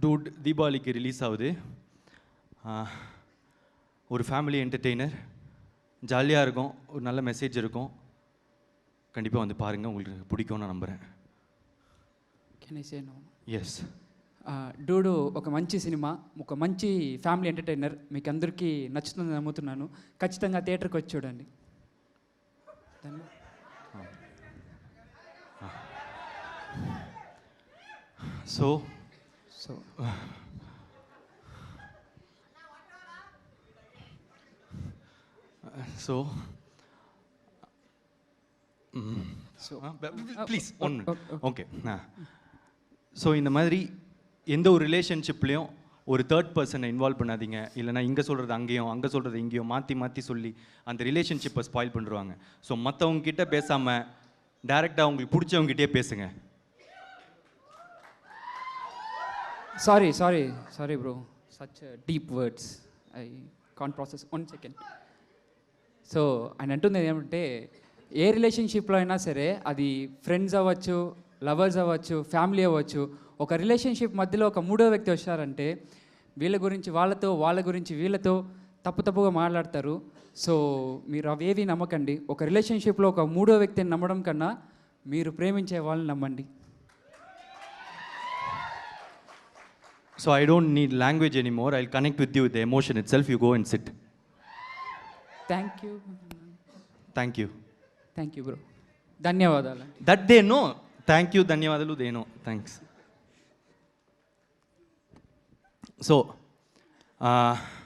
Dude தீபாவளிக்கு release ஆகுது. ஒரு ஃபேமிலி என்டர்டெய்னர், ஜாலியாக இருக்கும், ஒரு நல்ல மெசேஜ் இருக்கும். கண்டிப்பாக வந்து பாருங்கள், உங்களுக்கு பிடிக்கும்னு நான் நம்புகிறேன். Can I say no? Yes. డూడు ఒక మంచి సినిమా, ఒక మంచి ఫ్యామిలీ ఎంటర్టైనర్, మీకు అందరికీ నచ్చుతుందని నమ్ముతున్నాను. ఖచ్చితంగా థియేటర్కి వచ్చి చూడండి. So so so please one okay. So இந்த மாதிரி எந்த ஒரு ரிலேஷன்ஷிப்லேயும் ஒரு தேர்ட் பர்சனை இன்வால்வ் பண்ணாதீங்க. இல்லைனா இங்கே சொல்கிறது அங்கேயும், அங்கே சொல்கிறது இங்கேயும் மாற்றி மாற்றி சொல்லி அந்த ரிலேஷன்ஷிப்பை ஸ்பாயில் பண்ணுறாங்க. ஸோ மற்றவங்ககிட்ட பேசாமல் டைரெக்டாக உங்களுக்கு பிடிச்சவங்ககிட்டே பேசுங்க. Sorry bro, such deep words I can't process. 1 second. So ఆయన అంటుంది ఏమంటే, ఏ రిలేషన్షిప్లో అయినా సరే, అది ఫ్రెండ్స్ అవ్వచ్చు, లవర్స్ అవ్వచ్చు, ఫ్యామిలీ అవ్వచ్చు, ఒక రిలేషన్షిప్ మధ్యలో ఒక మూడో వ్యక్తి వచ్చారంటే వీళ్ళ గురించి వాళ్ళతో, వాళ్ళ గురించి వీళ్ళతో తప్పుగా మాట్లాడతారు. సో మీరు అవేవి నమ్మకండి. ఒక రిలేషన్షిప్లో ఒక మూడో వ్యక్తిని నమ్మడం కన్నా మీరు ప్రేమించే వాళ్ళని నమ్మండి. So I don't need language anymore. I'll connect with you with the emotion itself. You go and sit. Thank you bro. ధన్యవాదాలు. That they know. Thank you, ధన్యవాదాలు, they know. Thanks. So